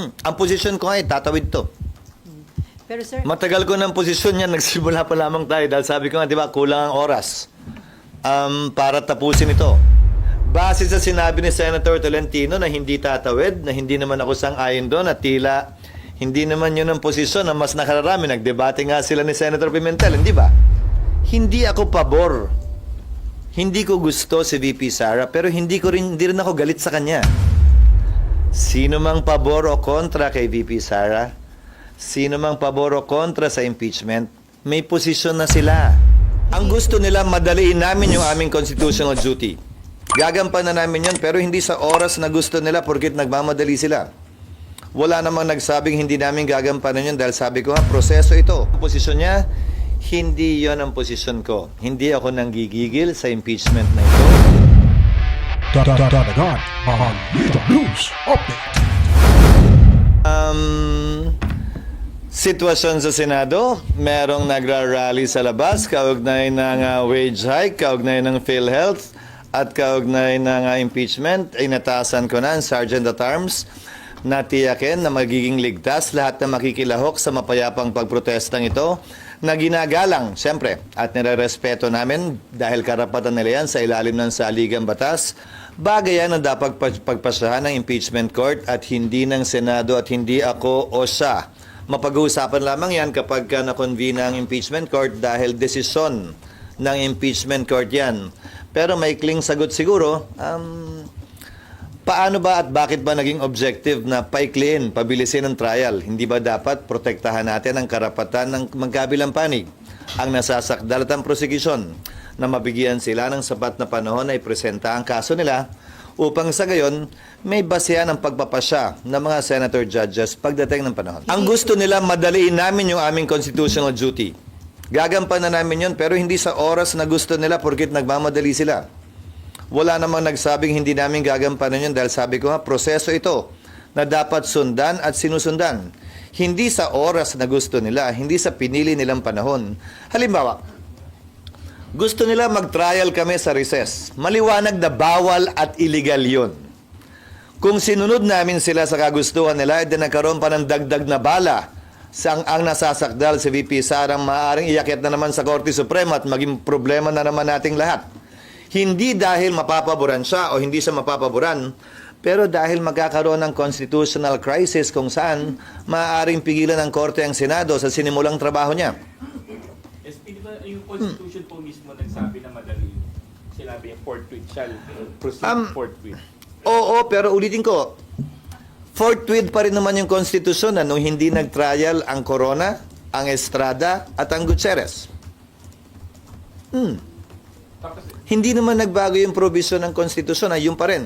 Ang posisyon ko ay tatawid to. Pero sir, Matagal ko ng posisyon yan, nagsimula pa lamang tayo dahil sabi ko nga, di ba, kulang ang oras para tapusin ito. Base sa sinabi ni Senator Tolentino na hindi tatawid, na hindi naman ako sang-ayon doon, at tila hindi naman yun ang posisyon na mas nakararami. Nagdebate nga sila ni Senator Pimentel, hindi ba? Hindi ako pabor. Hindi ko gusto si VP Sara, pero hindi rin ako galit sa kanya. Sino mang pabor o kontra kay VP Sara, sino mang pabor o kontra sa impeachment, may posisyon na sila. Ang gusto nila, madaliin namin yung aming constitutional duty. Gagampan na namin yun, pero hindi sa oras na gusto nila porkit nagmamadali sila. Wala namang nagsabing hindi namin gagampanan yun dahil sabi ko nga, proseso ito. Ang posisyon niya, hindi yon ang posisyon ko. Hindi ako nanggigigil sa impeachment na ito. Dadagan ang Lito News Update. Sitwasyon sa Senado, merong nagra-rally sa labas, kaugnay ng wage hike, kaugnay ng PhilHealth, at kaugnay ng impeachment. Inatasan ko na ang Sergeant at Arms na tiyakin na magiging ligtas lahat na makikilahok sa mapayapang pagprotestang ito na ginagalang, siyempre, at nirerespeto namin dahil karapatan nila yan sa ilalim ng saligang batas. Bagay yan na dapat pagpasahan ng impeachment court at hindi ng Senado at hindi ako o siya. Mapag-uusapan lamang yan kapag na-convene ang impeachment court dahil desisyon ng impeachment court yan. Pero may kling sagot siguro, paano ba at bakit ba naging objective na paikliin, pabilisin ang trial? Hindi ba dapat protektahan natin ang karapatan ng magkabilang panig, ang nasasakdal at ang prosecution, na mabigyan sila ng sapat na panahon na ipresenta ang kaso nila upang sa gayon may basehan ang pagpapasya ng mga senator judges pagdating ng panahon. Ang gusto nila, madaliin namin yung aming constitutional duty. Gagampan na namin yun, pero hindi sa oras na gusto nila porkit nagmamadali sila. Wala namang nagsabing hindi namin gagampanan yun dahil sabi ko nga, proseso ito na dapat sundan at sinusundan. Hindi sa oras na gusto nila, hindi sa pinili nilang panahon. Halimbawa, gusto nila mag-trial kami sa recess. Maliwanag na bawal at illegal yun. Kung sinunod namin sila sa kagustuhan nila, edi nagkaroon pa ng dagdag na bala sa ang nasasakdal si VP Sarang maaaring iyakyat na naman sa Korte Suprema at maging problema na naman nating lahat. Hindi dahil mapapaboran siya o hindi siya mapapaboran, pero dahil magkakaroon ng constitutional crisis kung saan maaaring pigilan ng Korte ang Senado sa sinimulang trabaho niya. SP, di ba yung Constitution po mismo nagsabi na madali? Sinabi yung forthwith shall proceed forthwith. Oo, pero ulitin ko, forthwith pa rin naman yung konstitusyon na nung hindi nag-trial ang Corona, ang Estrada at ang Gutierrez. Tapos, Hindi naman nagbago yung provision ng konstitusyon, ay yun pa rin.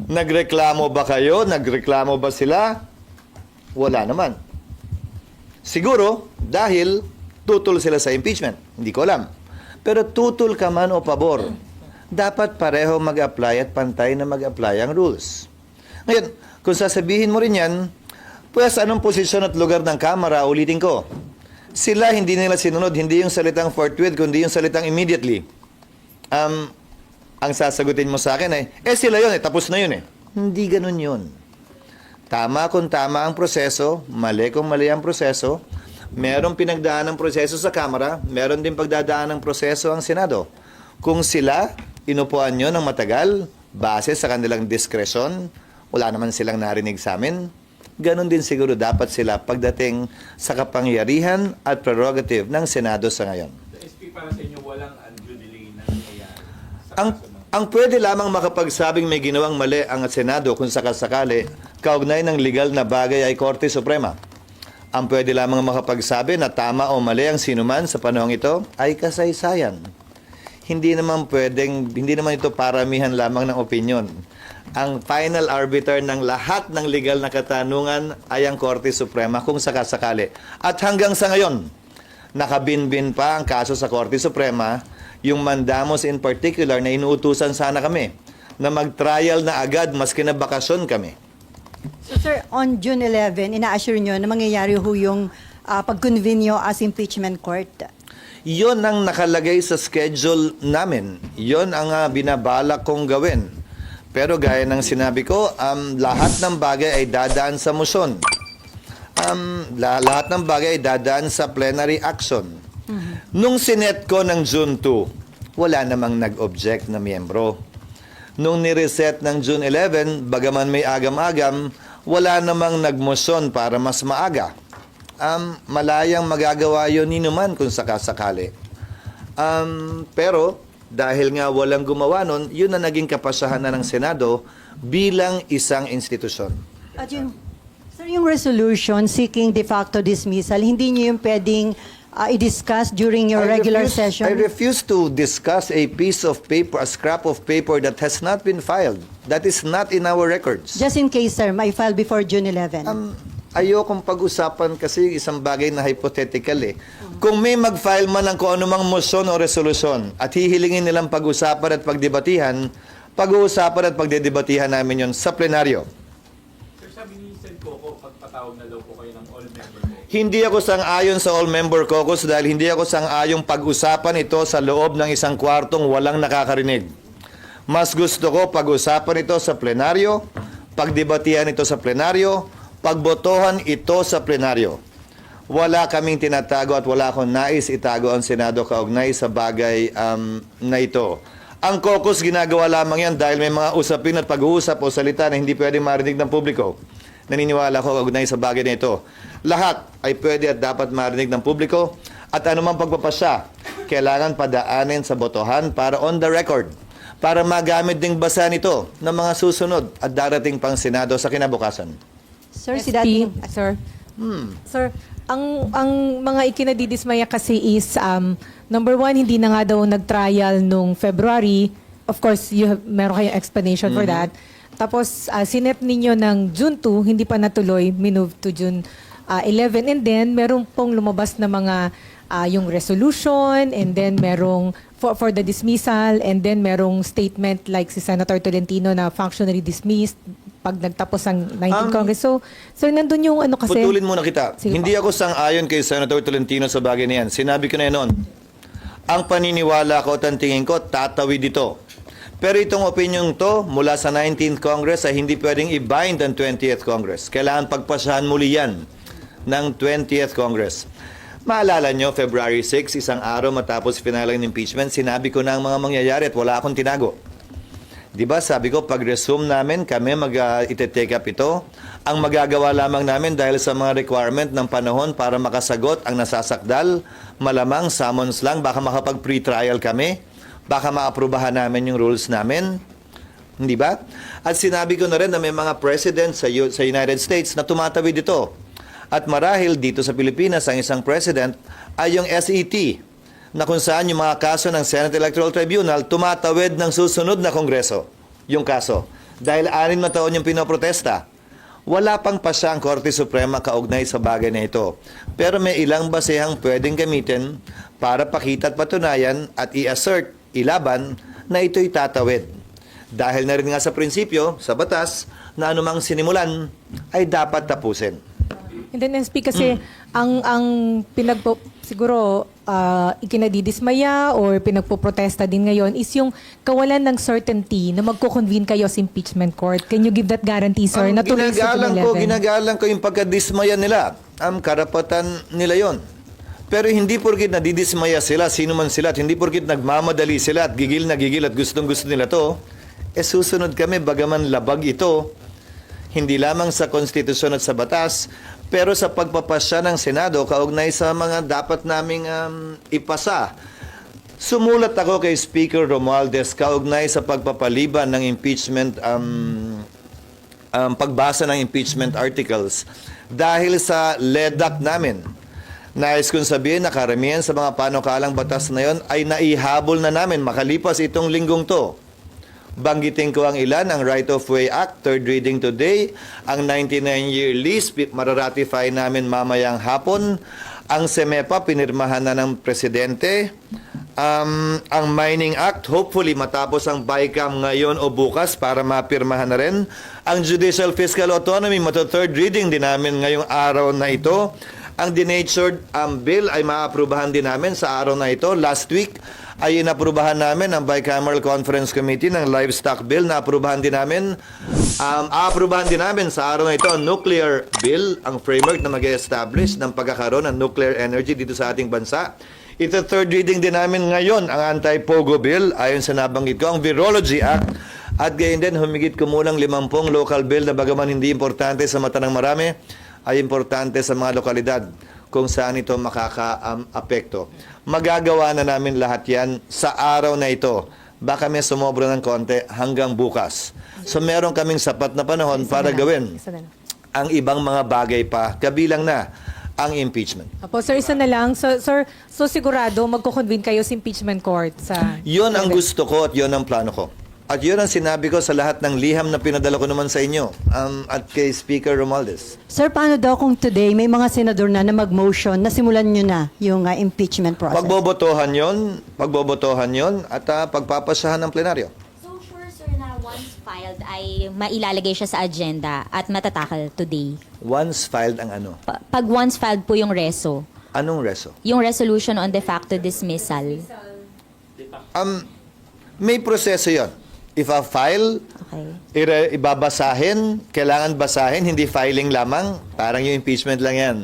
Nagreklamo ba kayo? Nagreklamo ba sila? Wala naman. Siguro, dahil tutol sila sa impeachment. Hindi ko alam. Pero tutol ka man o pabor, dapat pareho mag-apply at pantay na mag-apply ang rules. Ngayon, kung sasabihin mo rin yan, pues anong posisyon at lugar ng Kamara, ulitin ko. Sila hindi nila sinunod, hindi yung salitang forthwith, kundi yung salitang immediately. Ang sasagutin mo sa akin ay, sila yun, tapos na yun . Hindi ganun yun. Tama kung tama ang proseso, mali kung mali ang proseso. Merong pinagdaan ng proseso sa Kamara, meron din pagdadaan ng proseso ang Senado. Kung sila, inupuan nyo ng matagal, base sa kanilang diskresyon, wala naman silang narinig sa amin, ganon din siguro dapat sila pagdating sa kapangyarihan at prerogative ng Senado sa ngayon. SP, para sa inyo, walang undue delay na nangyayari sa kaso ng... Ang pwede lamang makapagsabing may ginawang mali ang Senado kung sakasakali, kaugnay ng legal na bagay ay Korte Suprema. Ang pwede lamang makapagsabi na tama o mali ang sinuman sa panahong ito ay kasaysayan. Hindi naman ito paramihan lamang ng opinyon. Ang final arbiter ng lahat ng legal na katanungan ay ang Korte Suprema kung sakasakali. At hanggang sa ngayon, nakabinbin pa ang kaso sa Korte Suprema, yung mandamos in particular na inuutusan sana kami na mag-trial na agad maski na bakasyon kami. so sir, on June 11, ina-assure nyo na mangyayari ho yung pag-convene nyo as impeachment court. Yon ang nakalagay sa schedule namin. Yon ang binabalak kong gawin. Pero gaya ng sinabi ko, lahat ng bagay ay dadaan sa motion. Lahat ng bagay ay dadaan sa plenary action. Nung sinet ko ng June 2, wala namang nag-object na miyembro. Nung nireset ng June 11, bagaman may agam-agam, wala namang nagmotion para mas maaga. Malayang magagawa yun ni naman kung sakasakali. Pero dahil nga walang gumawa nun, yun na naging kapasahan na ng Senado bilang isang institusyon. At sir, yung resolution seeking de facto dismissal, hindi niyo yung pwedeng i-discuss during your regular session? I refuse to discuss a piece of paper, a scrap of paper that has not been filed. That is not in our records. Just in case, sir, may file before June 11. Ayokong pag-usapan kasi isang bagay na hypothetical eh. Kung may mag-file man ng kung anumang motion o resolusyon at hihilingin nilang pag-usapan at pagdebatihan, pag-uusapan at pagdedebatihan namin yon sa plenaryo. Sir, sabi ni Sen Coco, pagpatawag na daw po kayo ng all-member caucus. Hindi ako sang-ayon sa all-member caucus dahil hindi ako sang-ayong pag-usapan ito sa loob ng isang kwartong walang nakakarinig. Mas gusto ko pag-usapan ito sa plenaryo, pagdebatihan ito sa plenaryo, pagbotohan ito sa plenaryo. Wala kaming tinatago at wala akong nais itago ang Senado kaugnay sa bagay na ito. Ang caucus ginagawa lamang yan dahil may mga usapin at pag-uusap o salita na hindi pwedeng marinig ng publiko. Naniniwala ko kaugnay sa bagay na ito. Lahat ay pwede at dapat marinig ng publiko at anumang pagpapasya, kailangan padaanin sa botohan para on the record, para magamit ding basa nito ng mga susunod at darating pang Senado sa kinabukasan. Sir, si SP, dating... sir. Sir, ang mga ikinadidismaya kasi is number one, hindi na nga daw nag-trial nung February. Of course, meron kayong explanation for that. Tapos sinet ninyo ng June 2, hindi pa natuloy, minove to June 11, and then meron pong lumabas na mga yung resolution, and then merong for the dismissal, and then merong statement like si Senator Tolentino na functionally dismissed pag nagtapos ang 19th Congress. So, sir, nandun yung ano kasi... Putulin muna kita. Sige Hindi po. ako sang-ayon kay Senator Tolentino sa bagay na yan. Sinabi ko na yan noon. Ang paniniwala ko at ang tingin ko, tatawid ito. Pero itong opinion to, mula sa 19th Congress ay hindi pwedeng i-bind ang 20th Congress. Kailangan pagpasahan muli yan ng 20th Congress. Maalala nyo, February 6, isang araw matapos finaling ng impeachment, sinabi ko na ang mga mangyayari at wala akong tinago. Diba, sabi ko, pag-resume namin, kami ite-take up ito. Ang magagawa lamang namin dahil sa mga requirement ng panahon para makasagot ang nasasakdal, malamang summons lang, baka makapag-pre-trial kami, baka maaprubahan namin yung rules namin. Hindi ba? At sinabi ko na rin na may mga president sa United States na tumatawid ito. At marahil dito sa Pilipinas, ang isang president ay yung SET, na kung saan yung mga kaso ng Senate Electoral Tribunal tumatawid ng susunod na Kongreso, yung kaso. Dahil 6 na taon yung pinoprotesta. Wala pang pasya ang Korte Suprema kaugnay sa bagay na ito. Pero may ilang basehang pwedeng gamitin para pakita at patunayan at i-assert, ilaban na ito'y tatawid. Dahil na rin nga sa prinsipyo, sa batas, na anumang sinimulan ay dapat tapusin. And then SP kasi ang siguro ikinadidismaya or pinagpoprotesta din ngayon is yung kawalan ng certainty na magko-convene kayo sa impeachment court. Can you give that guarantee, sir? Na tuloy sa June 11? Ginagalang ko yung pagkadismaya nila. Karapatan nila yon. Pero hindi porkit nadidismaya sila, sino man sila, at hindi porkit nagmamadali sila at gigil na gigil at gustong-gusto nila to, susunod kami bagaman labag ito, hindi lamang sa konstitusyon at sa batas, pero sa pagpapasya ng Senado kaugnay sa mga dapat naming ipasa. Sumulat ako kay Speaker Romualdez kaugnay sa pagpapaliban ng impeachment, pagbasa ng impeachment articles dahil sa LEDAC namin. Nais kong sabihin na karamihan sa mga panukalang batas na yon ay naihabol na namin makalipas itong linggong to. Banggitin ko ang ilan, ang Right of Way Act, third reading today, ang 99-year lease, mararatify namin mamayang hapon, ang SEMEPA, pinirmahan na ng Presidente, ang Mining Act, hopefully matapos ang BICAM ngayon o bukas para mapirmahan na rin, ang Judicial Fiscal Autonomy, third reading din namin ngayong araw na ito, ang denatured bill ay maaprubahan din namin sa araw na ito, last week, ay inaprubahan namin ang Bicameral Conference Committee ng Livestock Bill. Naaprubahan din namin, aaprubahan din namin sa araw na ito ang Nuclear Bill, ang framework na mag-establish ng pagkakaroon ng nuclear energy dito sa ating bansa. Ito third reading din namin ngayon ang Anti-Pogo Bill, ayon sa nabanggit ko, ang Virology Act, at gayon din humigit kumulang 50 local bill na bagaman hindi importante sa mata ng marami, ay importante sa mga lokalidad kung saan ito makaka-apekto. Magagawa na namin lahat yan sa araw na ito. Baka may sumobra ng konti hanggang bukas. So meron kaming sapat na panahon para gawin Isa na lang. ang ibang mga bagay pa, kabilang na ang impeachment. Apo, sir, isa na lang. So, sir, so sigurado magko-convene kayo sa impeachment court sa... Yun ang gusto ko at yun ang plano ko. At yun ang sinabi ko sa lahat ng liham na pinadala ko naman sa inyo at kay Speaker Romualdez. Sir, paano daw kung today may mga senador na mag-motion na simulan nyo na yung impeachment process? Pagbobotohan yon at pagpapasahan ng plenaryo. So sure sir na once filed ay mailalagay siya sa agenda at matatakal today. Once filed ang ano? Pag once filed po yung reso, Anong reso? yung resolution on de facto dismissal. May proseso yon. If a file, Okay. ibabasahin, kailangan basahin, hindi filing lamang. Parang yung impeachment lang yan.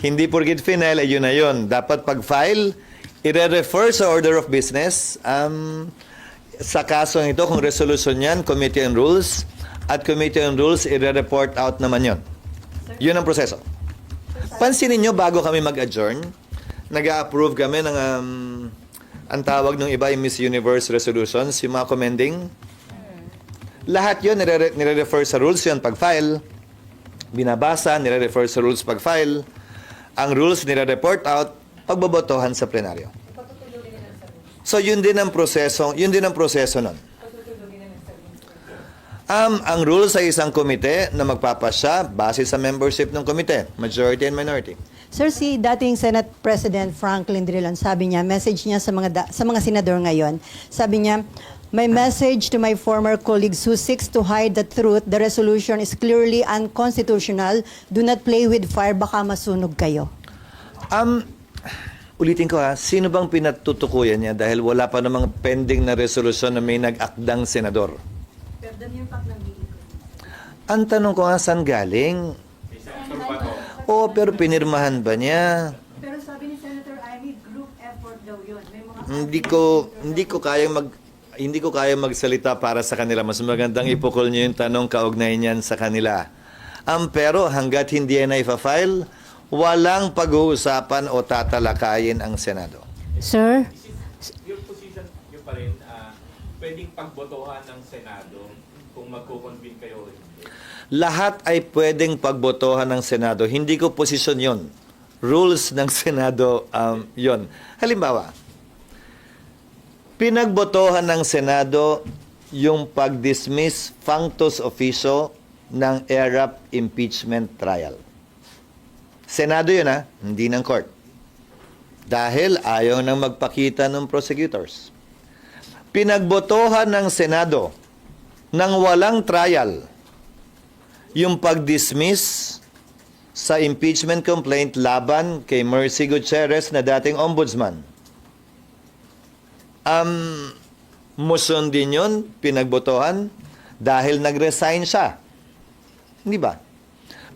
Hindi porkit final, ay yun na yun. Dapat pag-file, i-refer sa order of business. Sa kasong ito, kung resolution yan, Committee on Rules, at Committee on Rules, i-report out naman yun. Yun ang proseso. Pansinin nyo, bago kami mag-adjourn, nag-approve kami ng, ang tawag ng iba yung Miss Universe resolutions, yung mga commending. Lahat yun, nire-refer sa rules yun pag-file. Binabasa, nire-refer sa rules pag-file. Ang rules, nire-report out, pagbobotohan sa plenaryo. So, yun din ang proseso nun. Ang rules ay isang komite na magpapasya base sa membership ng komite, majority and minority. Sir, si dating Senate President Franklin Drilon, sabi niya, message niya sa mga senador ngayon, sabi niya, my message to my former colleagues who seeks to hide the truth, the resolution is clearly unconstitutional. Do not play with fire, baka masunog kayo. Ulitin ko sino bang pinatutukuyan niya dahil wala pa namang pending na resolusyon na may nag-akdang senador? Ang tanong ko saan galing? Oo, pero pinirmahan ba niya? Pero sabi ni Senator Amy, group effort daw yun. May mga Hindi ko kayang magsalita para sa kanila. Mas magandang ipukol niyo yung tanong kaugnay niyan sa kanila. Pero hanggat hindi yan na ipa-file, walang pag-uusapan o tatalakayin ang Senado. Sir? Yung position nyo pa rin, pwedeng pagbotohan ng Senado kung magko-convene kayo. Lahat ay pwedeng pagbotohan ng Senado. Hindi ko posisyon yon. Rules ng Senado yon. Halimbawa, pinagbotohan ng Senado yung pag-dismiss functus officio ng ERAP impeachment trial. Senado yun hindi ng court. Dahil ayaw nang magpakita ng prosecutors. Pinagbotohan ng Senado ng walang trial yung pag-dismiss sa impeachment complaint laban kay Mercy Gutierrez na dating ombudsman. Motion din yun, pinagbotohan, dahil nag-resign siya. Hindi ba?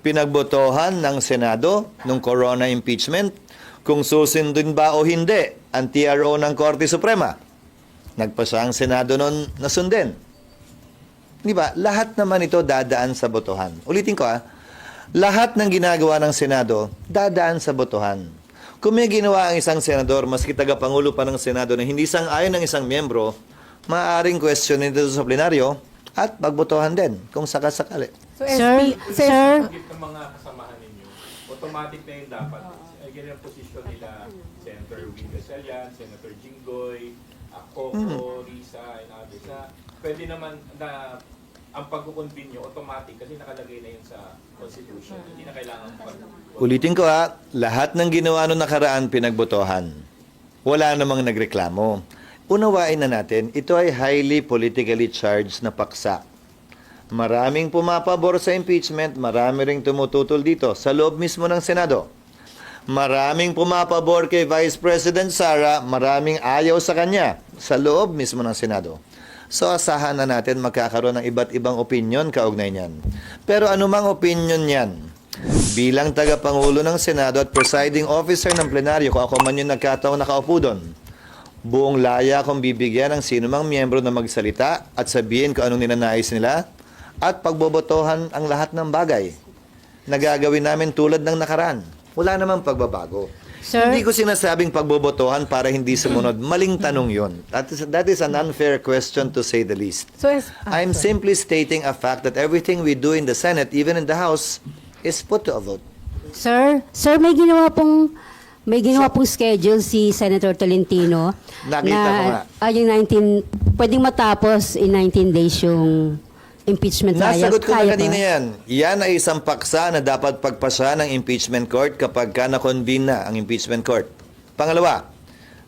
Pinagbotohan ng Senado nung corona impeachment kung susundin ba o hindi ang TRO ng Korte Suprema. Nagpasa ang Senado noon na sundin. Di ba? Lahat naman ito dadaan sa botohan. Ulitin ko lahat ng ginagawa ng Senado dadaan sa botohan. Kung may ginawa ang isang senador, maski tagapangulo pa ng Senado na hindi sang-ayon ng isang miyembro, maaaring questionin dito sa plenaryo at pagbotohan din kung sakasakali. So, Sir? Git ng mga kasamahan ninyo, automatic na yun dapat. Ganyan ang posisyon nila, Senator Wing Gatchalian, Senator Jinggoy, Coco, Risa, and others. Pwede naman na ang pagkukonvene nyo, automatic kasi nakalagay na yun sa Constitution. Hindi na kailangan Ulitin ko lahat ng ginawa noong nakaraan pinagbotohan. Wala namang nagreklamo. Unawain na natin, ito ay highly politically charged na paksa. Maraming pumapabor sa impeachment, marami ring tumututol dito sa loob mismo ng Senado. Maraming pumapabor kay Vice President Sara, maraming ayaw sa kanya. sa loob mismo ng Senado. So asahan na natin magkakaroon ng iba't ibang opinion kaugnay niyan. Pero anumang opinion niyan, bilang tagapangulo ng Senado at presiding officer ng plenaryo, kung ako man yung nagkataon nakaupo doon, buong laya akong bibigyan ng sino mang miyembro na magsalita at sabihin kung anong ninanais nila at pagbobotohan ang lahat ng bagay na gagawin namin tulad ng nakaraan. Wala namang pagbabago. Sir? Hindi ko sinasabing pagbobotohan para hindi sumunod. Maling tanong yon. That is an unfair question to say the least. So, I'm simply stating a fact that everything we do in the Senate, even in the House, is put to a vote. Sir, may ginawa pong schedule si Senator Tolentino. Nakita ko nga. Yung 19, pwedeng matapos in 19 days yung impeachment trial. Nasagot ko na Kaya kanina ba? yan. Yan ay isang paksa na dapat pagpasa ng impeachment court kapag ka na-convene na ang impeachment court. Pangalawa,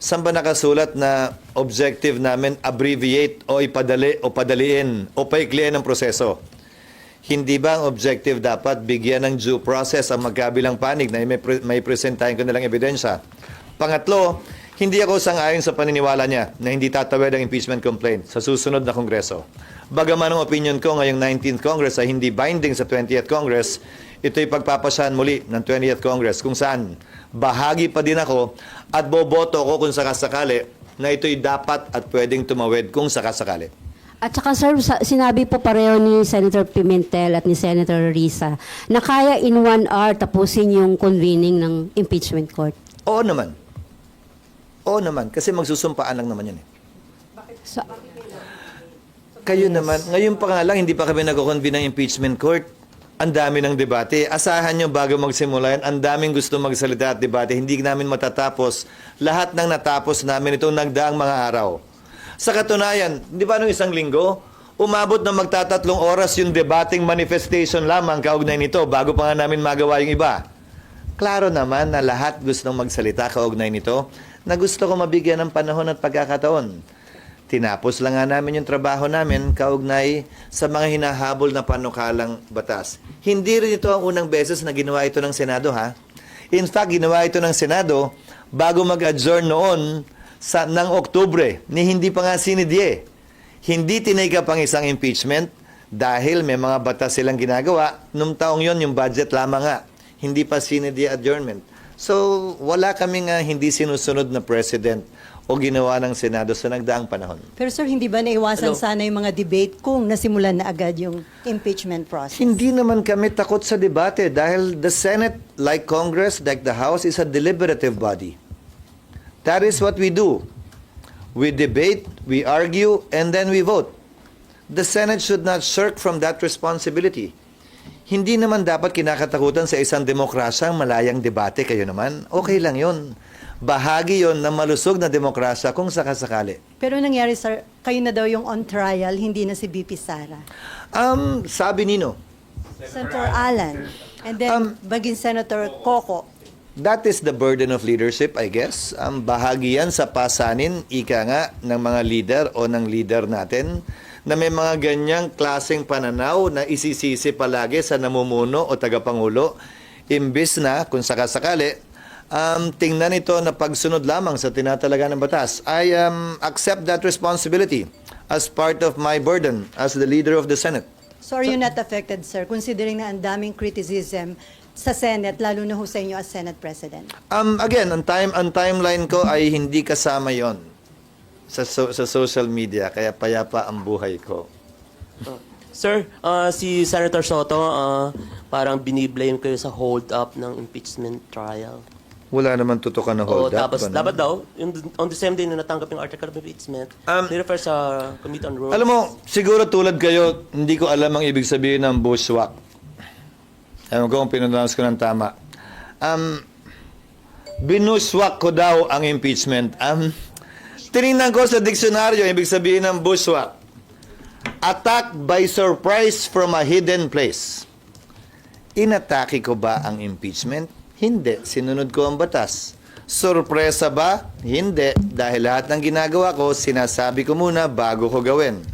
saan ba nakasulat na objective namin abbreviate o ipadali o padaliin o paikliin ang proseso? Hindi ba ang objective dapat bigyan ng due process ang magkabilang panig na may presentahin ko nilang ebidensya? Pangatlo, hindi ako sang-ayon sa paniniwala niya na hindi tatawid ang impeachment complaint sa susunod na Kongreso. Bagaman ang opinion ko ngayong 19th Congress ay hindi binding sa 20th Congress, ito'y pagpapasahan muli ng 20th Congress kung saan bahagi pa din ako at boboto ko kung sakasakali na ito'y dapat at pwedeng tumawid kung sakasakali. At saka sir, sinabi po pareho ni Senator Pimentel at ni Senator Risa na kaya in 1 hour tapusin yung convening ng impeachment court. Oo naman. Oo naman. Kasi magsusumpaan lang naman yan eh. So, Kayo naman, ngayon pa nga lang, hindi pa kami nag-convene ng impeachment court. Ang dami ng debate. Asahan nyo bago magsimula yan, ang daming gusto magsalita at debate. Hindi namin matatapos. Lahat ng natapos namin itong nagdaang mga araw. Sa katunayan, di ba nung isang linggo, umabot na magtatatlong oras yung debating manifestation lamang kaugnay nito bago pa nga namin magawa yung iba. Klaro naman na lahat gustong magsalita kaugnay nito na gusto ko mabigyan ng panahon at pagkakataon. Tinapos lang nga namin yung trabaho namin kaugnay sa mga hinahabol na panukalang batas. Hindi rin ito ang unang beses na ginawa ito ng Senado, ha? In fact, ginawa ito ng Senado bago mag-adjourn noon ng Oktubre, ni hindi pa nga sinidye. Hindi tinake up ang isang impeachment dahil may mga batas silang ginagawa. Nung taong yon yung budget lamang nga. Hindi pa sinidye adjournment. So, wala kaming hindi sinusunod na president o ginawa ng Senado sa nagdaang panahon. Pero sir, hindi ba naiwasan sana yung mga debate kung nasimulan na agad yung impeachment process? Hindi naman kami takot sa debate dahil the Senate, like Congress, like the House, is a deliberative body. That is what we do. We debate, we argue, and then we vote. The Senate should not shirk from that responsibility. Hindi naman dapat kinakatakutan sa isang demokrasya ang malayang debate. Kayo naman, okay lang yon. Bahagi yon ng malusog na demokrasya kung sakasakali. Pero nangyari sir, kayo na daw yung on trial, hindi na si BP Sara. Sabi nino, Senator Alan, and then maging Senator Coco. that is the burden of leadership, I guess. Bahagi yan sa pasanin, ika nga, ng mga leader o ng leader natin na may mga ganyang klaseng pananaw na isisisi palagi sa namumuno o tagapangulo. Imbis na, kung sakasakali, tingnan ito na pagsunod lamang sa tinatalaga ng batas. I accept that responsibility as part of my burden as the leader of the Senate. So are you not affected, sir, considering na ang daming criticism sa Senate, lalo na ho sa inyo as Senate President? Again, ang timeline ko ay hindi kasama yon sa social media, kaya payapa ang buhay ko. Sir, si Senator Soto, parang biniblame kayo sa hold up ng impeachment trial. Wala naman tutukan na hold up. Tapos ano? dapat daw, on the same day na natanggap yung article of impeachment, refer sa Committee on Rules. Alam mo, siguro tulad kayo, hindi ko alam ang ibig sabihin ng bushwhack. Alam ko kung pinunalas ko ng tama. Binushwhack ko daw ang impeachment. Tinignan ko sa diksyonaryo, ibig sabihin ng bushwhack. Attack by surprise from a hidden place. Inatake ko ba ang impeachment? Hindi. Sinunod ko ang batas. Sorpresa ba? Hindi. Dahil lahat ng ginagawa ko, sinasabi ko muna bago ko gawin.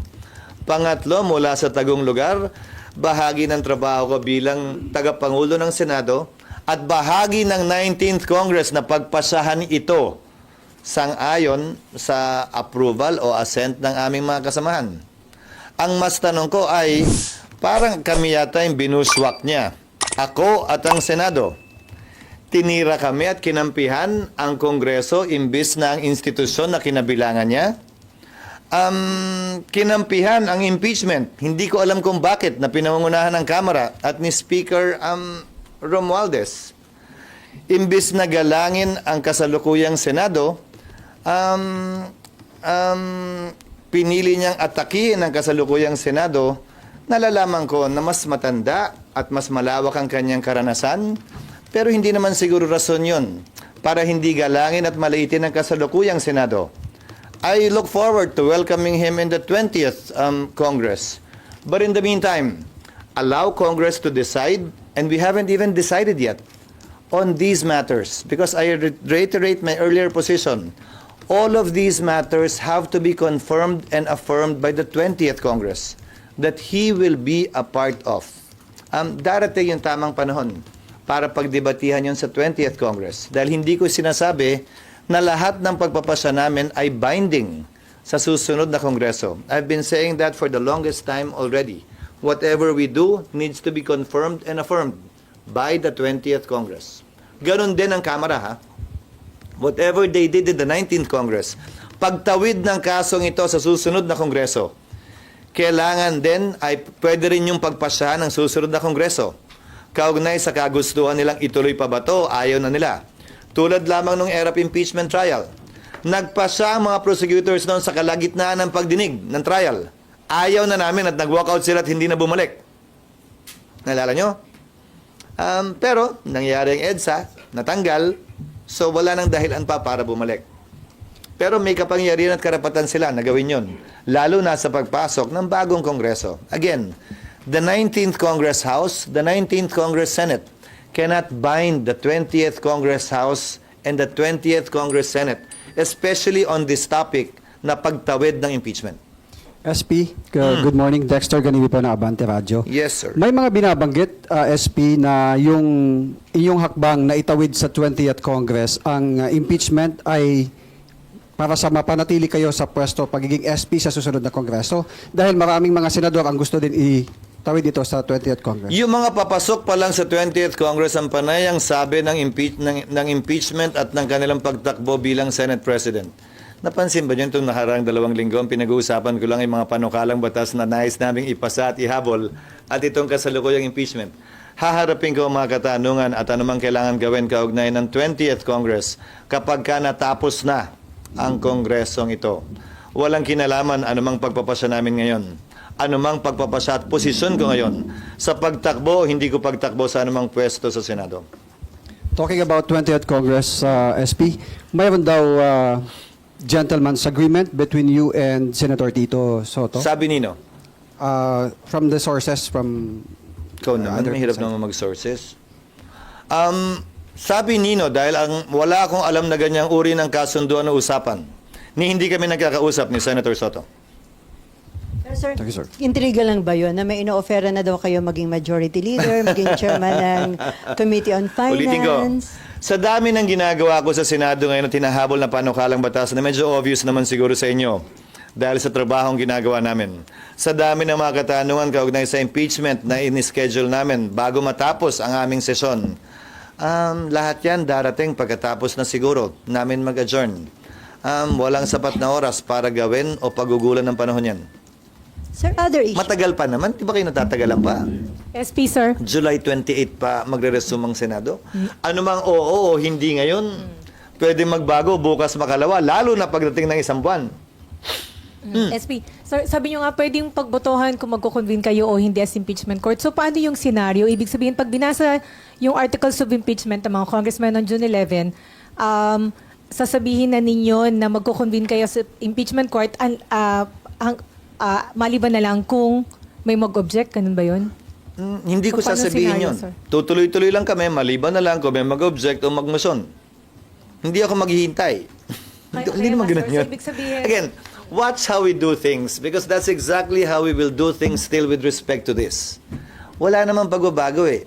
Pangatlo, mula sa tagong lugar, bahagi ng trabaho ko bilang tagapangulo ng Senado at bahagi ng 19th Congress na pagpasahan ito sang-ayon sa approval o assent ng aming mga kasamahan. Ang mas tanong ko ay, parang kami yata yung binuswak niya. Ako at ang Senado. Tinira kami at kinampihan ang Kongreso imbis na ang institusyon na kinabilangan niya. Kinampihan ang impeachment. Hindi ko alam kung bakit na pinangungunahan ng Kamara at ni Speaker Romualdez. Imbis na galangin ang kasalukuyang Senado, pinili niyang atakihin ang kasalukuyang Senado. Nalalaman ko na mas matanda at mas malawak ang kanyang karanasan, pero hindi naman siguro rason yun para hindi galangin at maliitin ang kasalukuyang Senado. I look forward to welcoming him in the 20th Congress. But in the meantime, allow Congress to decide, and we haven't even decided yet on these matters because I reiterate my earlier position. All of these matters have to be confirmed and affirmed by the 20th Congress that he will be a part of. Darating yung tamang panahon para pagdebatihan yun sa 20th Congress. Dahil hindi ko sinasabi na lahat ng pagpapasya namin ay binding sa susunod na Kongreso. I've been saying that for the longest time already. Whatever we do needs to be confirmed and affirmed by the 20th Congress. Ganon din ang Kamara, ha? Whatever they did in the 19th Congress, pagtawid ng kasong ito sa susunod na Kongreso, kailangan din ay pwede rin yung pagpasyahan ng susunod na Kongreso. Kaugnay sa kagustuhan nilang ituloy pa ba to, ayaw na nila. Tulad lamang nung ERAP impeachment trial. Nagpasya ang mga prosecutors noon sa kalagitnaan ng pagdinig ng trial. Ayaw na namin at nag-walkout sila at hindi na bumalik. Nalala nyo? Pero, nangyari ang EDSA, natanggal, so wala nang dahilan pa para bumalik. Pero may kapangyarihan at karapatan sila na gawin yun, lalo na sa pagpasok ng bagong Kongreso. Again, the 19th Congress House, the 19th Congress Senate cannot bind the 20th Congress House and the 20th Congress Senate, especially on this topic na pagtawid ng impeachment. SP, good morning. Dexter Ganiwi po na Abante Radio. Yes, sir. May mga binabanggit, SP, na yung inyong hakbang na itawid sa 20th Congress, ang impeachment ay para sa mapanatili kayo sa pwesto pagiging SP sa susunod na Kongreso dahil maraming mga senador ang gusto din itawid ito sa 20th Congress. Yung mga papasok pa lang sa 20th Congress ang panayang sabi ng impeachment at ng kanilang pagtakbo bilang Senate President. Napansin ba niyo itong nakarang 2 linggo? Pinag-uusapan ko lang yung mga panukalang batas na nais naming ipasa at ihabol at itong kasalukuyang impeachment. Haharapin ko ang mga katanungan at anumang kailangan gawin kaugnay ng 20th Congress kapag ka natapos na ang kongresong ito. Walang kinalaman anumang pagpapasya namin ngayon. Anumang pagpapasya at posisyon ko ngayon. Sa pagtakbo, hindi ko pagtakbo sa anumang pwesto sa Senado. Talking about 20th Congress, SP, mayroon daw gentleman's agreement between you and Senator Tito Soto? Sabi nino, From the sources from... ikaw naman, other mahirap side. naman mag-sources. Sabi nino, dahil wala akong alam na ganyang uri ng kasunduan na usapan, hindi kami nagkakausap ni Senator Soto. Pero sir, Thank you, sir. intriga lang ba yun na may ino-offera na daw kayo maging majority leader, maging chairman ng Committee on Ulitin ko, Finance? sa dami ng ginagawa ko sa Senado ngayon na tinahabol na panukalang batas na medyo obvious naman siguro sa inyo dahil sa trabahong ginagawa namin. Sa dami ng mga katanungan kaugnay sa impeachment na in-schedule namin bago matapos ang aming sesyon, lahat yan darating pagkatapos na siguro namin mag-adjourn. Walang sapat na oras para gawin o pagugulan ng panahon yan. Sir, other issue. Matagal pa naman, di ba kayo natatagalan pa? SP, sir. July 28 pa magre-resume ang Senado. Ano mang oo o hindi ngayon, pwede magbago bukas makalawa, lalo na pagdating ng isang buwan. SP, sir, sabi nyo nga pwedeng pagbotohan kung magko-convene kayo o hindi as impeachment court. So paano yung scenario? Ibig sabihin, pag binasa yung articles of impeachment ng mga congressmen on June 11, sasabihin na ninyo na magko-convene kayo sa impeachment court maliban na lang kung may mag-object, ganun ba yun? Hindi ko So, paano sasabihin scenario, yun. sir? Tutuloy-tuloy lang kami, maliban na lang kung may mag-object o magmoson. Hindi ako maghihintay. Hindi naman sir. ganun So, yun. ibig sabihin- Again, watch how we do things because that's exactly how we will do things still with respect to this. Wala namang pagbabago eh.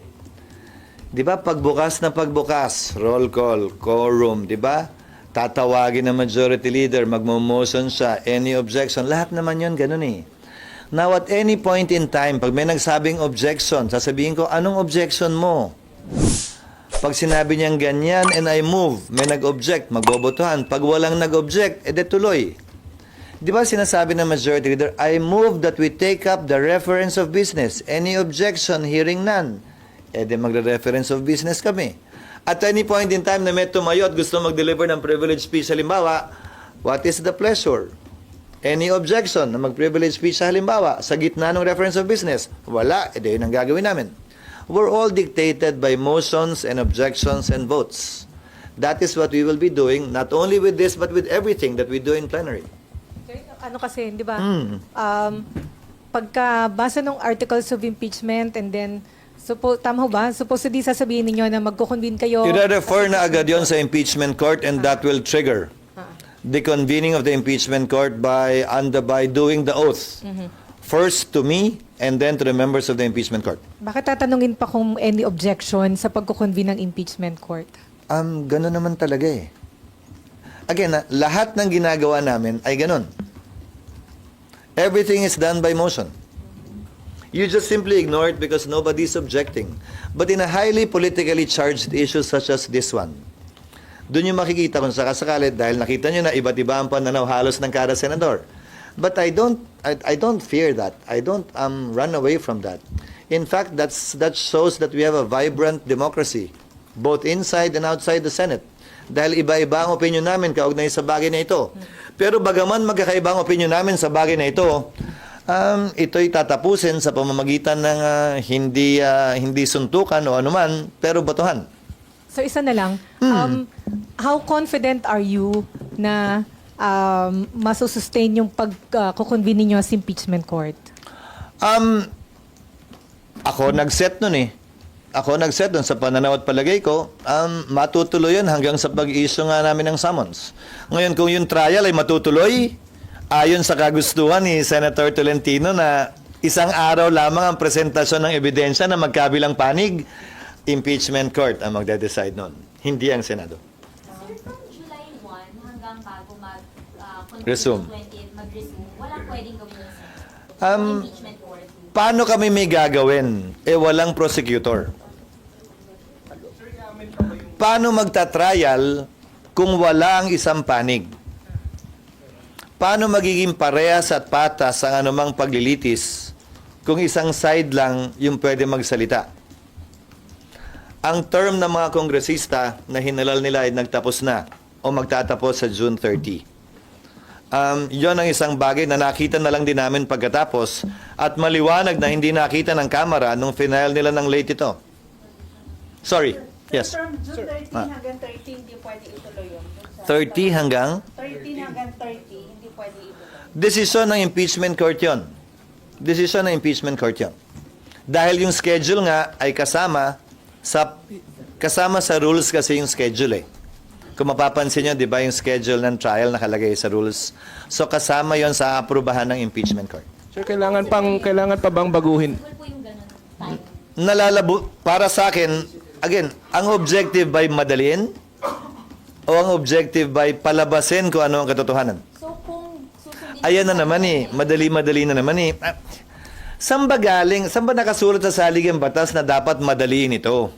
Di ba? Pagbukas na pagbukas, roll call, quorum, di ba? tatawagin ng majority leader, magmo-motion siya, any objection, lahat naman yun ganun eh. Now, at any point in time, pag may nagsabing objection, sasabihin ko, anong objection mo? Pag sinabi niyang ganyan and I move, may nag-object, magbobotohan. Pag walang nag-object, edi tuloy. Di ba sinasabi ng majority leader, I move that we take up the reference of business. Any objection, hearing none. Edi magre-reference of business kami. At any point in time na may tumayo at gusto mag-deliver ng privilege speech, halimbawa, what is the pleasure? Any objection na mag-privilege speech sa halimbawa, sa gitna ng reference of business? Wala, edi yun ang gagawin namin. We're all dictated by motions and objections and votes. That is what we will be doing, not only with this, but with everything that we do in plenary. Ano kasi, di ba? Pagka basa ng articles of impeachment and then, tama ho ba? Supposedly sasabihin ninyo na magko-convene kayo. I-refer na agad yon sa impeachment court and that will trigger the convening of the impeachment court by doing the oath. First to me and then to the members of the impeachment court. Bakit tatanungin pa kung any objection sa pagko-convene ng impeachment court? Ganun naman talaga eh. Again, lahat ng ginagawa namin ay ganun. Everything is done by motion. You just simply ignore it because nobody's objecting. But in a highly politically charged issue such as this one, doon yung makikita kung sakasakali dahil nakita nyo na iba't iba ang pananaw halos ng kada senador. But I don't fear that. I don't run away from that. In fact, that shows that we have a vibrant democracy, both inside and outside the Senate. Dahil iba-iba ang opinion namin kaugnay sa bagay na ito. Pero bagaman magkakaiba ang opinion namin sa bagay na ito, ito'y tatapusin sa pamamagitan ng hindi suntukan o anuman, pero batuhan. So isa na lang, how confident are you na masusustain yung pagkukonvene ninyo sa impeachment court? Ako nag-set nun eh. Ako nag-set nun sa pananaw at palagay ko, matutuloy yun hanggang sa pag-issue nga namin ng summons. Ngayon, kung yung trial ay matutuloy, ayon sa kagustuhan ni Senator Tolentino na isang araw lamang ang presentasyon ng ebidensya na magkabilang panig, impeachment court ang magde-decide nun. Hindi ang Senado. Sir, from July 1 hanggang bago Resume. 20th mag-resume, walang pwedeng gawin ng impeachment court. Paano kami may gagawin? Walang prosecutor. Paano magta-trial kung wala ang isang panig? Paano magiging parehas at patas ang anumang paglilitis kung isang side lang yung pwede magsalita? Ang term ng mga kongresista na hinalal nila ay nagtapos na o magtatapos sa June 30. Yon ang isang bagay na nakita na lang din namin pagkatapos at maliwanag na hindi nakita ng kamera nung final nila ng late ito. Sorry. Yes. From June 13 hanggang 30, hindi pwede ituloy yun. 30 hanggang? 13 hanggang 30, hindi pwede ituloy. Desisyon ng impeachment court yon. Desisyon ng impeachment court yon. Dahil yung schedule nga ay kasama sa rules kasi yung schedule eh. Kung mapapansin nyo, di ba yung schedule ng trial nakalagay sa rules? So kasama yon sa aprubahan ng impeachment court. Sir, kailangan pa bang baguhin? Nalalabo, para sa akin, again, ang objective by madaliin o ang objective by palabasin kung ano ang katotohanan? So kung susundin Ayan na naman eh, madali-madali na naman eh. Saan ba galing, saan ba nakasulat sa saligang batas na dapat madaliin ito?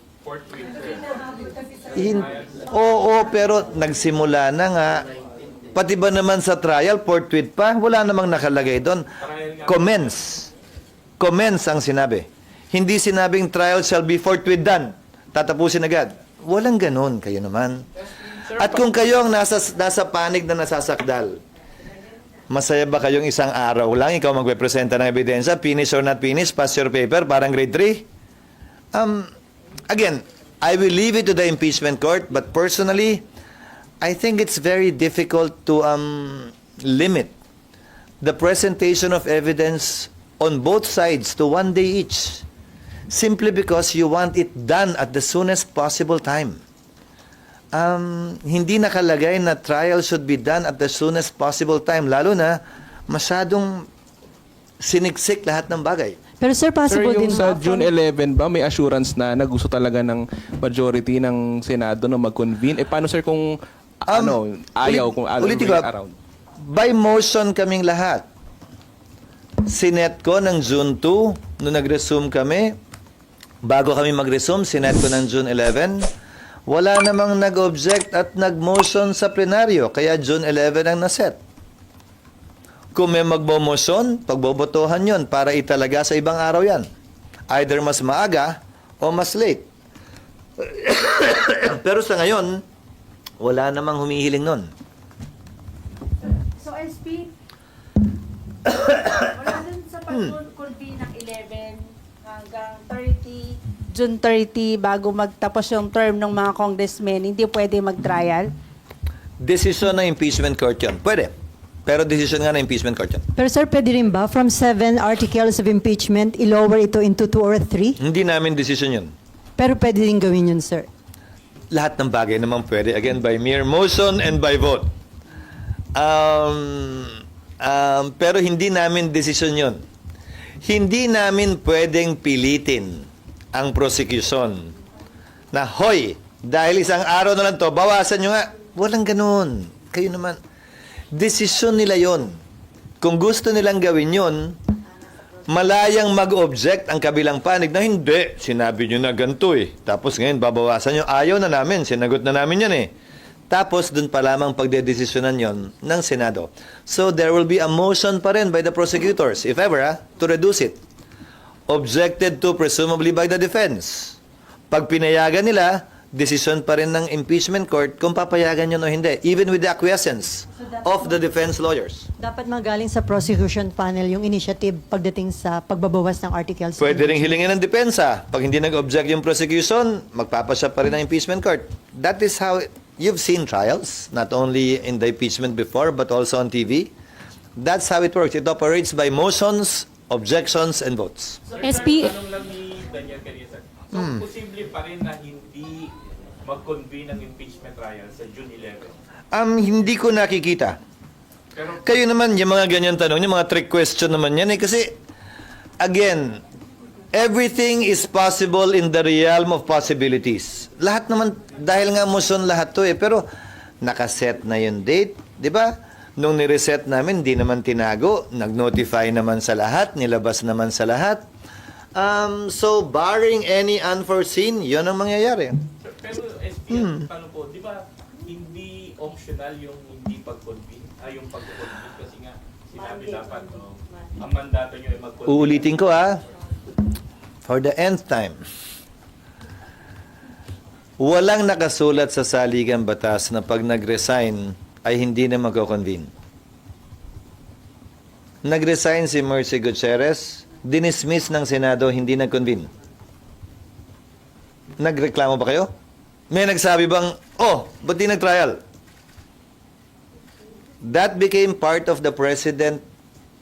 Oo, pero nagsimula na nga. Pati ba naman sa trial, forthwith pa? Wala namang nakalagay doon. Commence. Commence ang sinabi. Hindi sinabing trial shall be forthwith done. Tatapusin agad. Walang ganun, kayo naman. At kung kayo ang nasa panig na nasasakdal, masaya ba kayong isang araw lang, ikaw magpe-presenta ng ebidensya, finish or not finish, pass your paper, parang grade 3? Again, I will leave it to the impeachment court, but personally, I think it's very difficult to limit the presentation of evidence on both sides to 1 day each, simply because you want it done at the soonest possible time. Hindi nakalagay na trial should be done at the soonest possible time, lalo na masyadong siniksik lahat ng bagay. Pero sir, Sir, possible din yung sa ba June 11 ba, may assurance na gusto talaga ng majority ng Senado na mag-convene? Paano sir kung ayaw kung alam ulitin mo ko, yung around. by motion kaming lahat. Sinet ko ng June 2, nung nag-resume kami, bago kami mag-resume, sinet ko ng June 11, wala namang nag-object at nag-motion sa plenaryo, kaya June 11 ang naset. Kung may magbo-motion, pagbobotohan yon para italaga sa ibang araw yan. Either mas maaga o mas late. Pero sa ngayon, wala namang humihiling nun. So, SP, wala dun sa pag-convene ng 11 hanggang 30, June 30, bago magtapos yung term ng mga congressmen, hindi pwede mag-trial? Desisyon ng impeachment court yun. Pwede. Pero desisyon nga ng impeachment court yun. Pero sir, pwede rin ba from 7 articles of impeachment, i-lower ito into 2 or 3? Hindi namin desisyon yun. Pero pwede rin gawin yun, sir. Lahat ng bagay naman pwede. Again, by mere motion and by vote. Pero hindi namin desisyon yun. Hindi namin pwedeng pilitin ang prosecution na, hoy, dahil isang araw na lang to, bawasan nyo nga. Walang ganun. Kayo naman. Desisyon nila yon. Kung gusto nilang gawin yon, malayang mag-object ang kabilang panig na hindi. Sinabi nyo na ganito eh. Tapos ngayon, babawasan nyo. Ayaw na namin. Sinagot na namin yan eh. Tapos, dun pa lamang pagdedesisyonan yon ng Senado. So, there will be a motion pa rin by the prosecutors, if ever, to reduce it. Objected to presumably by the defense. Pag pinayagan nila, desisyon pa rin ng impeachment court kung papayagan yun o hindi, even with the acquiescence of the defense lawyers. Dapat magaling sa prosecution panel yung initiative pagdating sa pagbabawas ng articles. Pwede rin hilingin ng depensa. Pag hindi nag-object yung prosecution, magpapasya pa rin ng impeachment court. That is how you've seen trials, not only in the impeachment before, but also on TV. That's how it works. It operates by motions, objections, and votes. Sir, SP tanong lang ni Daniel kanina, sir. So, posible pa rin na hindi mag-convene ang impeachment trial sa June 11? Hindi ko nakikita. Pero Kayo naman, yung mga ganyan tanong, yung mga trick question naman yan eh. Kasi, again, everything is possible in the realm of possibilities. Lahat naman, dahil nga motion lahat to eh. Pero, nakaset na yung date, di ba? Nung nireset namin, di naman tinago. Nag-notify naman sa lahat, nilabas naman sa lahat. So, barring any unforeseen, yun ang mangyayari. Pero SP, paano po, di ba hindi optional yung hindi pag-convene? Yung pag-convene kasi nga sinabi dapat, no, ang mandato nyo ay mag-convene. Uulitin ko for the nth time. Walang nakasulat sa saligang batas na pag nag-resign ay hindi na magko-convene. Nag-resign si Mercy Gutierrez, dinismiss ng Senado, hindi nag-convene. Nagreklamo ba kayo? May nagsabi bang, ba't di nag-trial? That became part of the President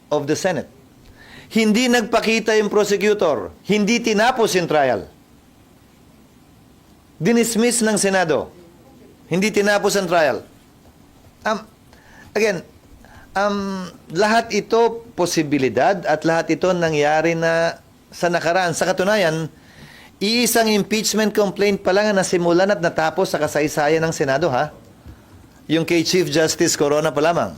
of the Senate. Hindi nagpakita yung prosecutor. Hindi tinapos yung trial. Dinismiss ng Senado. Hindi tinapos ang trial. Lahat ito posibilidad at lahat ito nangyari na sa nakaraan. Sa katunayan, iisang impeachment complaint pa lang ang nasimulan at natapos sa kasaysayan ng Senado, Yung kay Chief Justice Corona pa lamang.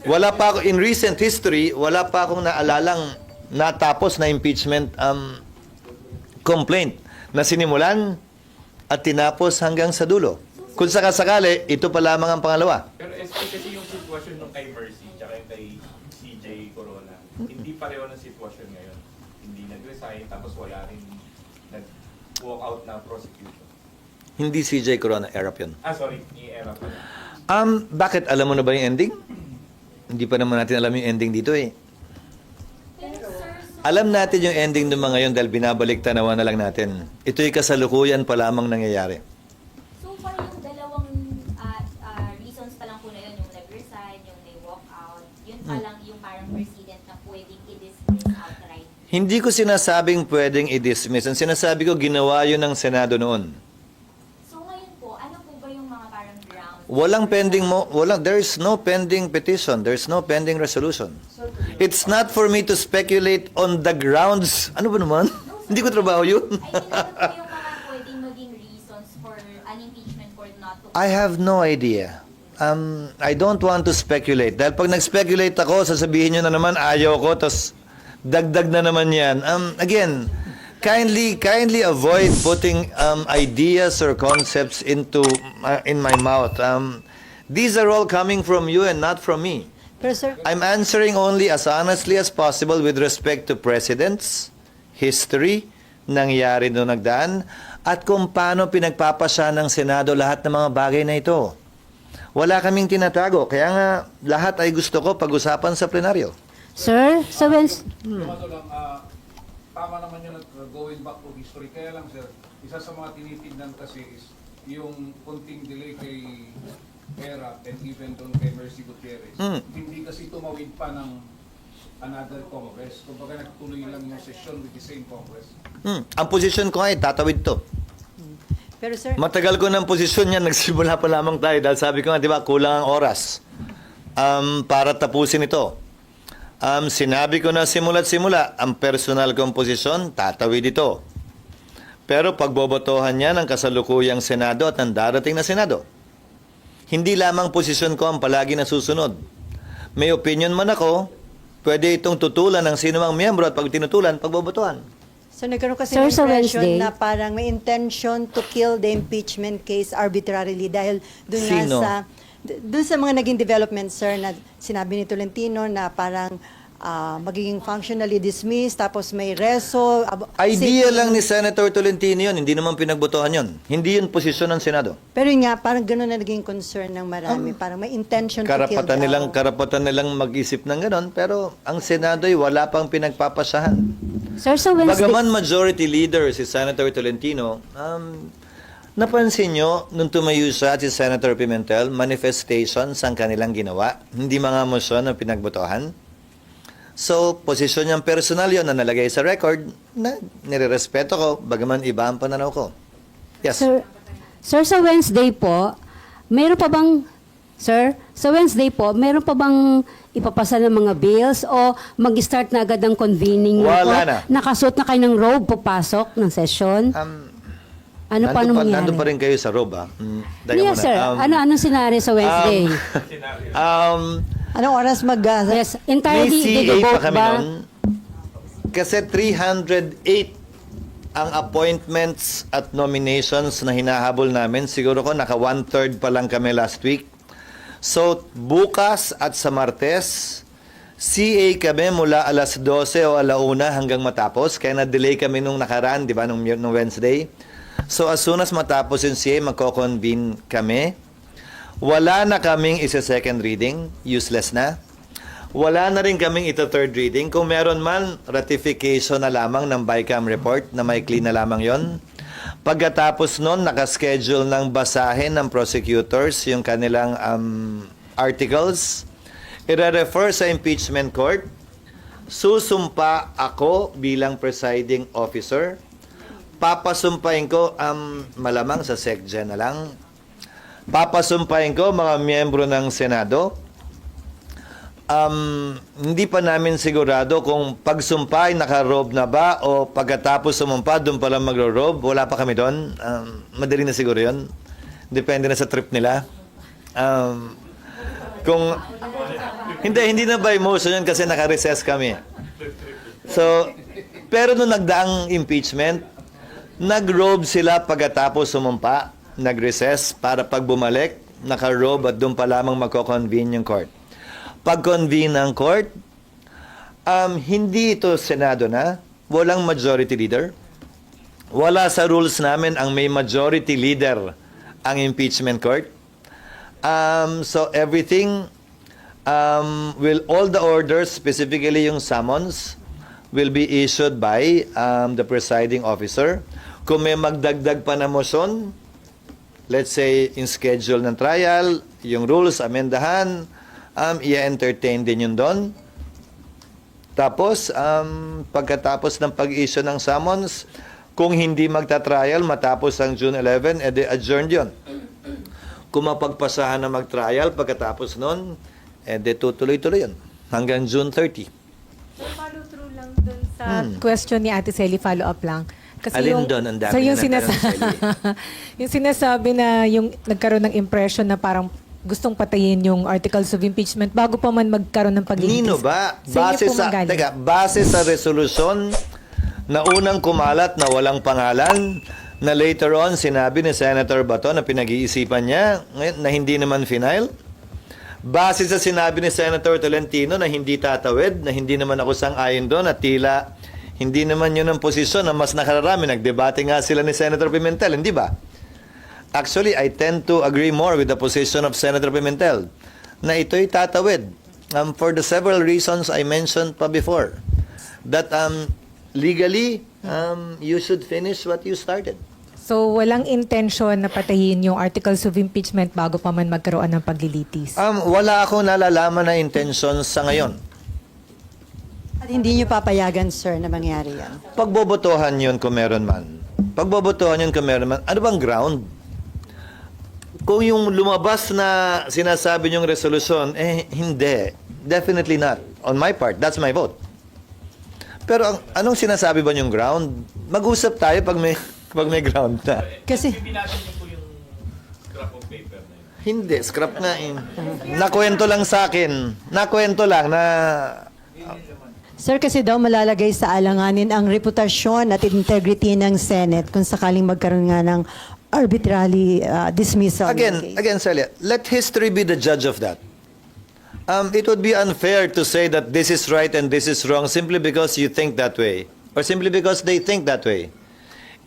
Wala pa ako, in recent history, wala pa akong naalalang natapos na impeachment complaint na sinimulan at tinapos hanggang sa dulo. Kung sakasakali, ito pa lamang ang pangalawa. Pero SP kasi yung sitwasyon nung kay Mercy tsaka yung kay CJ Corona, hindi pareho ng sitwasyon ngayon. Hindi nag-resign, tapos wala rin nag-walk out na prosecution. Hindi CJ Corona, erap yun. Sorry, i-era pa lang. Bakit? Alam mo na ba yung ending? Hindi pa naman natin alam yung ending dito eh. Alam natin yung ending ng mga yun dahil binabalik tanawan na lang natin. Ito'y kasalukuyan pa lamang nangyayari. So far, yung dalawang reasons pa lang po na yun, yung nag-resign, yung may-walk out, yun pa lang yung parang precedent na pwedeng i-dismiss outright. Hindi ko sinasabing pwedeng i-dismiss. Ang sinasabi ko, ginawa yun ng Senado noon. So ngayon po, ano po ba yung mga parang grounds? There is no pending petition. There is no pending resolution. It's not for me to speculate on the grounds. Ano ba naman? Hindi ko trabaho yun. I mean, ano po yung mga pwedeng maging reasons reasons for an impeachment court not to... I have no idea. I don't want to speculate. Dahil pag nag-speculate ako, sasabihin nyo na naman, ayaw ko, tapos dagdag na naman yan. Again, kindly avoid putting ideas or concepts into in my mouth. These are all coming from you and not from me. Pero sir, I'm answering only as honestly as possible with respect to precedents, history, nangyari noong nagdaan, at kung paano pinagpapasya ng Senado lahat ng mga bagay na ito. Wala kaming tinatago, kaya nga lahat ay gusto ko pag-usapan sa plenaryo. Sir, sa Wednesday, Ano lang, tama naman yun at going back to history. Kaya lang sir, isa sa mga tinitignan kasi is yung konting delay kay Era and even doon kay Mercy Gutierrez. Hindi kasi tumawid pa ng another Congress. Kumbaga nagtuloy lang yung session with the same Congress. Ang posisyon ko ay tatawid to. pero sir, Matagal ko ng posisyon yan, nagsimula pa lamang tayo dahil sabi ko nga, di ba, kulang ang oras para tapusin ito. Sinabi ko na simula't simula, ang personal kong posisyon, tatawid ito. Pero pagbobotohan niya ng kasalukuyang Senado at ang darating na Senado. Hindi lamang posisyon ko ang palagi nasusunod. May opinion man ako, pwede itong tutulan ng sinumang miyembro at pag tinutulan, pagbobotohan. so nagkaroon kasi Sir, ng sa impression Wednesday- na parang may intention to kill the impeachment case arbitrarily dahil doon Sino? doon sa mga naging development, sir, na sinabi ni Tolentino na parang magiging functionally dismissed, tapos may reso. Idea lang ni Senator Tolentino yun, hindi naman pinagbotohan yun. Hindi yun posisyon ng Senado. Pero yun nga, parang gano'n na naging concern ng marami. Parang may intention to kill Karapatan nilang mag-isip ng ganon, pero ang Senado ay wala pang pinagpapasyahan. sir, sa Wednesday, Bagaman majority leader si Senator Tolentino, napansin nyo, nung tumayo siya si Senator Pimentel, manifestations ang kanilang ginawa, hindi mga motion ang pinagbotohan. So, posisyon niyang personal yon na nalagay sa record na nirerespeto ko, bagaman iba ang pananaw ko. Yes. Sir, sa Wednesday po, meron pa bang, sir, sa Wednesday po, meron pa bang ipapasa ng mga bills o mag-start na agad ang convening? Wala po? na. Nakasuot na kayo ng robe, papasok ng session? Ano pa Nandun mangyari? nandun pa rin kayo sa robe, ah. Teka Yes, muna. sir. Anong senaryo sa Wednesday? Anong oras yes, May entirely CA i-vote pa kami ba? nun. Kasi 308 ang appointments at nominations na hinahabol namin. Siguro ko naka 1/3 pa lang kami last week. So, bukas at sa Martes, CA kami mula alas 12 o alauna hanggang matapos. Kaya na-delay kami nung nakaraan, di ba, nung Wednesday. So, as soon as matapos yung CA, magko-convene kami. Wala na kaming isa-second reading, useless na. Wala na rin kaming ito-third reading. Kung meron man, ratification na lamang ng BICAM report na may clean na lamang yon. Pagkatapos nun, nakaschedule ng basahin ng prosecutors yung kanilang articles. I-refer sa impeachment court. Susumpa ako bilang presiding officer. Papasumpain ko, malamang sa SecGen na lang. Papasumpain ko mga miyembro ng Senado. Hindi pa namin sigurado kung pagsumpa ay naka-robe na ba o pagkatapos sumumpa, doon pa lang magro-robe. Wala pa kami doon. Madali na siguro yun. Depende na sa trip nila. Hindi na by motion yun kasi naka-recess kami. So, pero nung nagdaang impeachment, nag-robe sila pagkatapos sumumpa, nag-recess para pag bumalik, naka-robe at doon pa lamang magko-convene yung court. Pag-convene ng court, hindi ito Senado na, walang majority leader. Wala sa rules namin ang may majority leader ang impeachment court. So everything, all the orders, specifically yung summons, will be issued by the presiding officer. Kung may magdagdag pa na motion, let's say in schedule ng trial, yung rules, amendahan, i-entertain din yun doon. Tapos, pagkatapos ng pag-issue ng summons, kung hindi magta-trial, matapos ang June 11, edi adjourned yun. Kung mapagpasahan na mag-trial, pagkatapos nun, edi tutuloy-tuloy yun. Hanggang June 30. Follow through lang dun sa question ni Ate Sally, follow up lang. Alin doon ang dami so yung, na natanong, yung sinasabi na yung nagkaroon ng impression na parang gustong patayin yung articles of impeachment bago pa man magkaroon ng paglilitis. Nino ba? Sa inyo po manggaling. Base sa resolusyon na unang kumalat na walang pangalan, na later on sinabi ni Senator Bato na pinag-iisipan niya ngayon, na hindi naman final. Base sa sinabi ni Senator Tolentino na hindi tatawid, na hindi naman ako sang-ayon doon at tila hindi naman yun ang posisyon na mas nakararami. Nagdebate nga sila ni Senator Pimentel, hindi ba? Actually, I tend to agree more with the position of Senator Pimentel na ito'y tatawid for the several reasons I mentioned pa before. That legally, you should finish what you started. So walang intention na patayin yung articles of impeachment bago pa man magkaroon ng paglilitis. Wala akong nalalaman na intention sa ngayon. At hindi nyo papayagan, sir, na mangyari yan. Pagbobotohan yun kung meron man. Pagbobotohan yun kung meron man. Ano bang ground? Kung yung lumabas na sinasabi niyong resolusyon, hindi. Definitely not. On my part, that's my vote. Pero anong sinasabi ba niyong ground? Mag-usap tayo pag may ground na. Kasi, Pinapin niyo po yung scrap of paper na yun. Hindi, scrap nga eh. Nakwento lang sa akin. Nakwento lang na sir, kasi daw malalagay sa alanganin ang reputasyon at integrity ng Senate kung sakaling magkaroon nga ng arbitrary dismissal. ng case. Again, Celia, let history be the judge of that. It would be unfair to say that this is right and this is wrong simply because you think that way or simply because they think that way.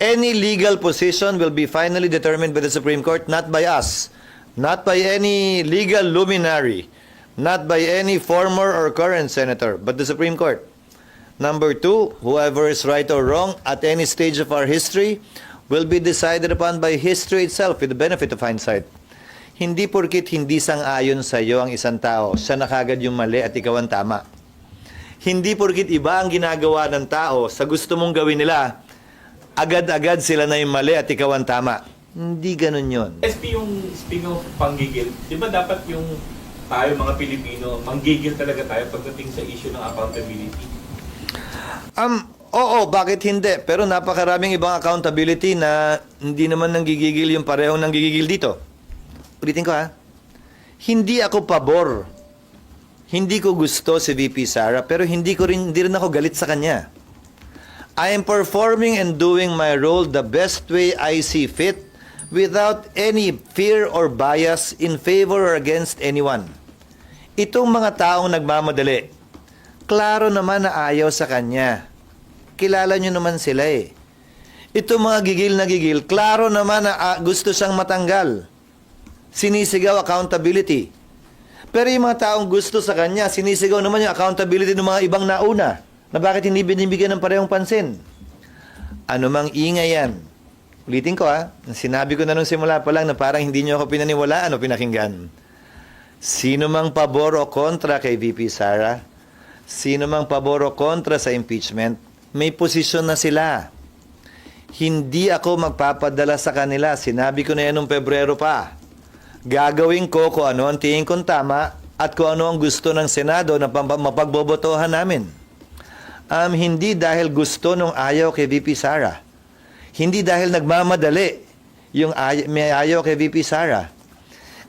Any legal position will be finally determined by the Supreme Court, not by us, not by any legal luminary, not by any former or current senator, but the Supreme Court. Number two, whoever is right or wrong at any stage of our history will be decided upon by history itself with the benefit of hindsight. Hindi porkit hindi sang-ayon sa iyo ang isang tao, siya na kagad yung mali at ikaw ang tama. Hindi porkit iba ang ginagawa ng tao sa gusto mong gawin nila, agad-agad sila na yung mali at ikaw ang tama. Hindi ganun yun. SP yung speaking of panggigil, di ba dapat yung tayo mga Pilipino, manggigil talaga tayo pagdating sa issue ng accountability? Oo, bakit hindi? Pero napakaraming ibang accountability na hindi naman nanggigigil yung parehong nanggigigil dito. Ulitin ko ha. Hindi ako pabor. Hindi ko gusto si VP Sara, pero hindi rin ako galit sa kanya. I am performing and doing my role the best way I see fit without any fear or bias in favor or against anyone. Itong mga taong nagmamadali, klaro naman na ayaw sa kanya. Kilala nyo naman sila eh. Itong mga gigil na gigil, klaro naman na gusto siyang matanggal. Sinisigaw accountability. Pero yung mga taong gusto sa kanya, sinisigaw naman yung accountability ng mga ibang nauna na bakit hindi binibigyan ng parehong pansin. Ano mang ingay yan. Ulitin ko ha, sinabi ko na nung simula pa lang na parang hindi nyo ako pinaniwalaan o pinakinggan. Sino mang pabor o kontra kay VP Sara, sino mang pabor o kontra sa impeachment, may posisyon na sila. Hindi ako magpapadala sa kanila. Sinabi ko na yan noong Pebrero pa. Gagawin ko kung ano ang tingin kong tama at kung ano ang gusto ng Senado na mapagbobotohan namin. Hindi dahil gusto nung ayaw kay VP Sara. Hindi dahil nagmamadali yung may ayaw kay VP Sara.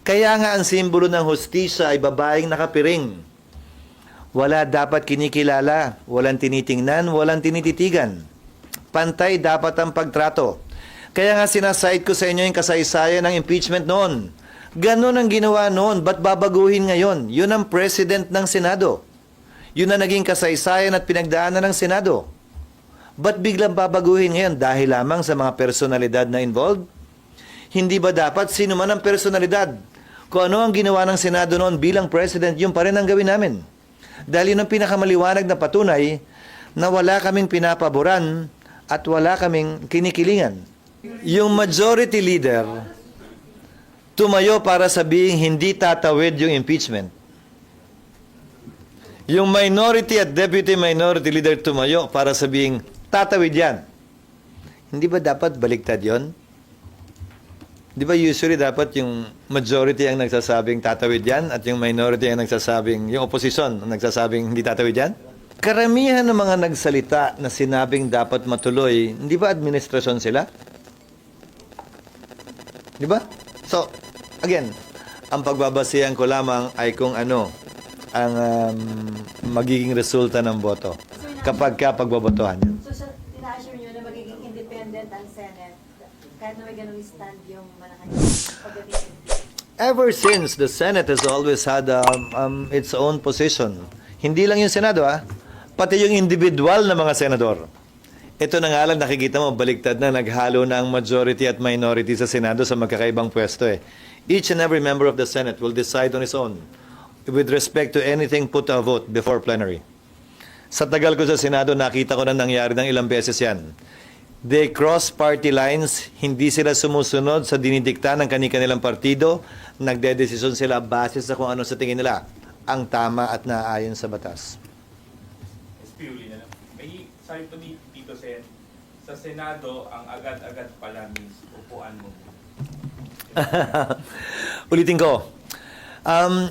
Kaya nga ang simbolo ng hustisya ay babaeng nakapiring. Wala dapat kinikilala, walang tinitingnan, walang tinititigan. Pantay dapat ang pagtrato. Kaya nga sinasite ko sa inyo yung kasaysayan ng impeachment noon. Ganon ang ginawa noon, ba't babaguhin ngayon? Yun ang president ng Senado. Yun ang naging kasaysayan at pinagdaanan ng Senado. Ba't biglang babaguhin ngayon dahil lamang sa mga personalidad na involved? Hindi ba dapat sino man ang personalidad? Kung ano ang ginawa ng Senado noon bilang president, yun pa rin ang gawin namin. Dahil yun ang pinakamaliwanag na patunay na wala kaming pinapaboran at wala kaming kinikilingan. Yung majority leader tumayo para sabihin hindi tatawid yung impeachment. Yung minority at deputy minority leader tumayo para sabihin tatawid yan. Hindi ba dapat baliktad yon? Di ba usually dapat yung majority ang nagsasabing tatawid yan at yung minority ang nagsasabing, yung opposition ang nagsasabing hindi tatawid yan? karamihan ng mga nagsalita na sinabing dapat matuloy, hindi ba administrasyon sila? Di ba? So, again, ang pagbabasihan ko lamang ay kung ano ang magiging resulta ng boto kapag pagbobotohan yan. So, sir, ina-assure nyo na magiging independent ang Senate kahit na may ganun stand yung Malacanang pagdating. Ever since, the Senate has always had its own position. Hindi lang yung Senado, pati yung individual na mga senador. Ito na nga lang, nakikita mo, baliktad na, naghalo na ang majority at minority sa Senado sa magkakaibang pwesto Each and every member of the Senate will decide on his own with respect to anything put to a vote before plenary. Sa tagal ko sa Senado, nakita ko na nangyari ng ilang beses yan. They cross party lines, hindi sila sumusunod sa dinidikta ng kanilang partido, nagdedesisyon sila base sa kung ano sa tingin nila ang tama at naaayon sa batas. Purely na lang. May sabi po ni Tito Sen, sa Senado, ang agad-agad pala means upuan mo. Ulitin ko,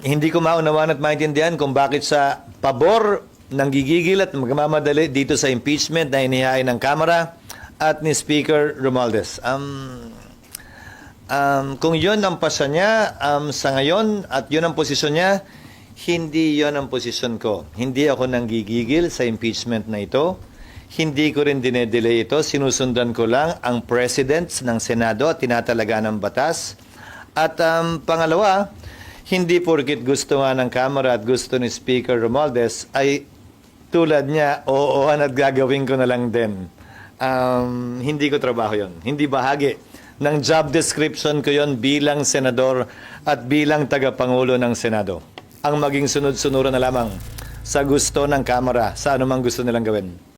hindi ko maunawaan at maintindihan kung bakit sa pabor ng gigigil at magmamadali dito sa impeachment na inihain ng Kamara at ni Speaker Romualdez. Kung yun ang pasya niya sa ngayon at yun ang posisyon niya, hindi yun ang posisyon ko. Hindi ako nanggigigil sa impeachment na ito. Hindi ko rin dinedelay ito. Sinusundan ko lang ang presidents ng Senado at tinatalaga ng batas. At pangalawa, hindi porkit gusto nga ng Kamara at gusto ni Speaker Romualdez ay tulad niya, oohan at gagawin ko na lang din. Hindi ko trabaho yon. Hindi bahagi ng job description ko yon bilang senador at bilang tagapangulo ng Senado. Ang maging sunod-sunuran na lamang sa gusto ng Kamara, sa anumang gusto nilang gawin.